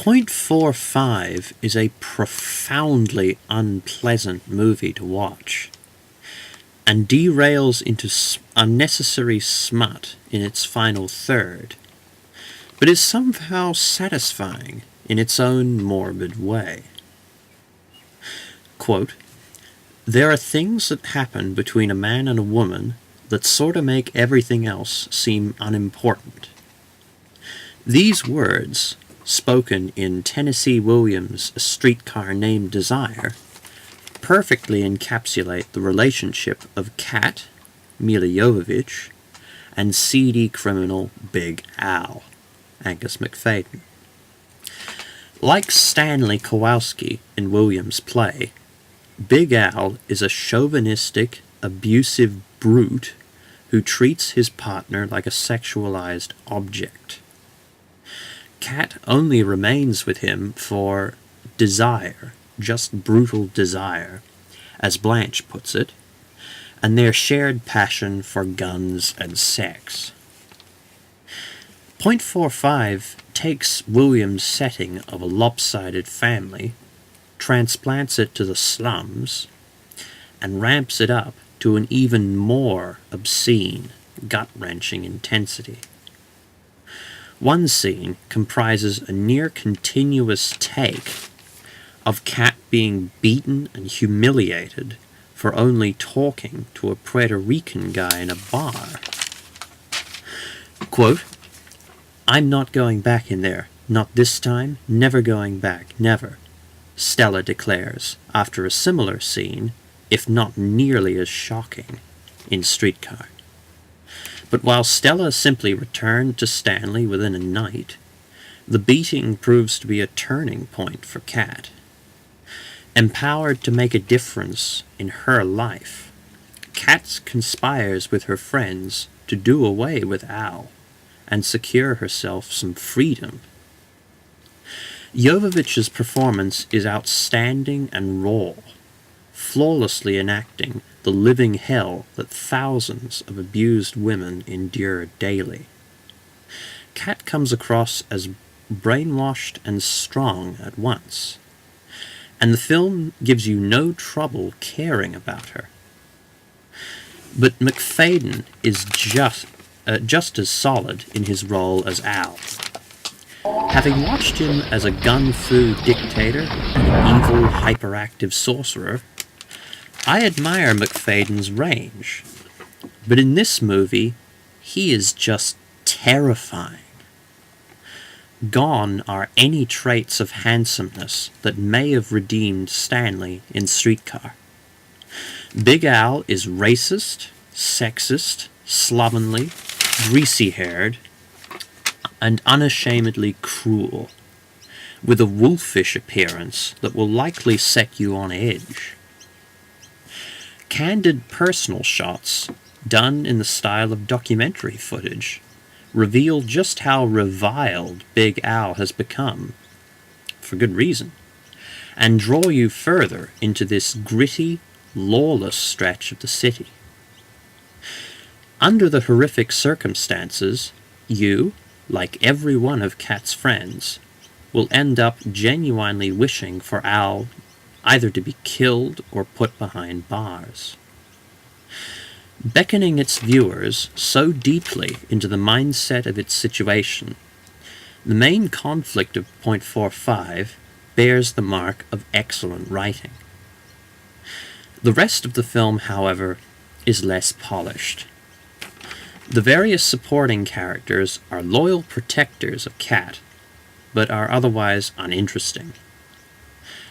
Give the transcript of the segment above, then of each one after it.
.45 is a profoundly unpleasant movie to watch, and derails into unnecessary smut in its final third, but is somehow satisfying in its own morbid way. Quote, "There are things that happen between a man and a woman that sorta make everything else seem unimportant." These words, spoken in Tennessee Williams' A Streetcar Named Desire, perfectly encapsulate the relationship of Kat, Milla Jovovich, and seedy criminal Big Al, Angus Macfadyen. Like Stanley Kowalski in Williams' play, Big Al is a chauvinistic, abusive brute who treats his partner like a sexualized object. Kat only remains with him for desire, just brutal desire, as Blanche puts it, and their shared passion for guns and sex. .45 takes Williams' setting of a lopsided family, transplants it to the slums, and ramps it up to an even more obscene, gut-wrenching intensity. One scene comprises a near-continuous take of Kat being beaten and humiliated for only talking to a Puerto Rican guy in a bar. Quote, "I'm not going back in there. Not this time. Never going back. Never," Stella declares after a similar scene, if not nearly as shocking, in Streetcar. But while Stella simply returned to Stanley within a night, the beating proves to be a turning point for Kat. Empowered to make a difference in her life, Kat conspires with her friends to do away with Al and secure herself some freedom. Jovovich's performance is outstanding and raw, flawlessly enacting the living hell that thousands of abused women endure daily. Kat comes across as brainwashed and strong at once, and the film gives you no trouble caring about her. But Macfadyen is just as solid in his role as Al. Having watched him as a gun-fu dictator and an evil, hyperactive sorcerer, I admire Macfadyen's range, but in this movie, he is just terrifying. Gone are any traits of handsomeness that may have redeemed Stanley in Streetcar. Big Al is racist, sexist, slovenly, greasy-haired, and unashamedly cruel, with a wolfish appearance that will likely set you on edge. Candid personal shots, done in the style of documentary footage, reveal just how reviled Big Al has become, for good reason, and draw you further into this gritty, lawless stretch of the city. Under the horrific circumstances, you, like every one of Kat's friends, will end up genuinely wishing for Al either to be killed or put behind bars. Beckoning its viewers so deeply into the mindset of its situation, the main conflict of .45 bears the mark of excellent writing. The rest of the film, however, is less polished. The various supporting characters are loyal protectors of Kat, but are otherwise uninteresting.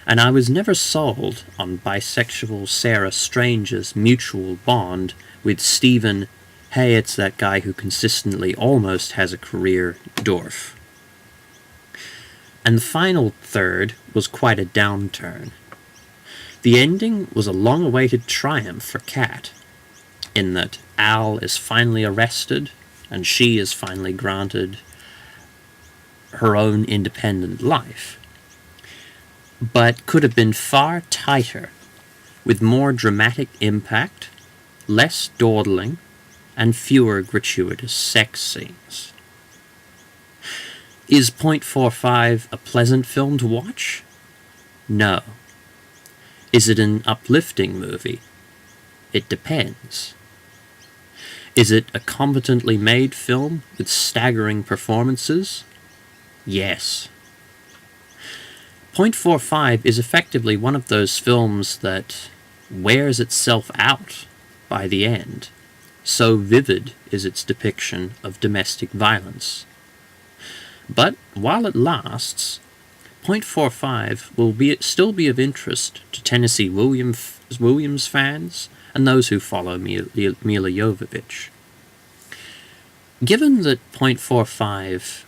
And I was never sold on bisexual Sarah Strange's mutual bond with Stephen, "Hey, it's that guy who consistently almost has a career," Dorff. And the final third was quite a downturn. The ending was a long-awaited triumph for Kat, in that Al is finally arrested and she is finally granted her own independent life, but could have been far tighter, with more dramatic impact, less dawdling, and fewer gratuitous sex scenes. Is .45 a pleasant film to watch? No. Is it an uplifting movie? It depends. Is it a competently made film with staggering performances? Yes. .45 is effectively one of those films that wears itself out by the end. So vivid is its depiction of domestic violence. But while it lasts, .45 will still be of interest to Tennessee Williams fans and those who follow Milla Jovovich. Given that .45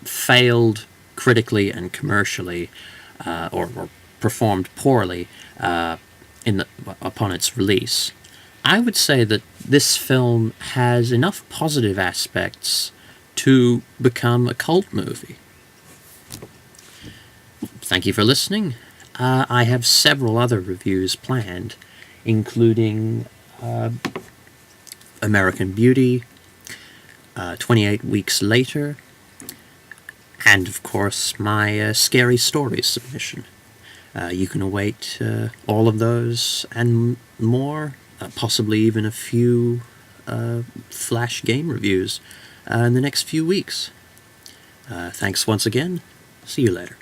failed critically and commercially, or performed poorly upon its release, I would say that this film has enough positive aspects to become a cult movie. Thank you for listening. I have several other reviews planned, including American Beauty, 28 Weeks Later, and of course my Scary Stories submission. You can await all of those and more, possibly even a few Flash game reviews in the next few weeks. Thanks once again. See you later.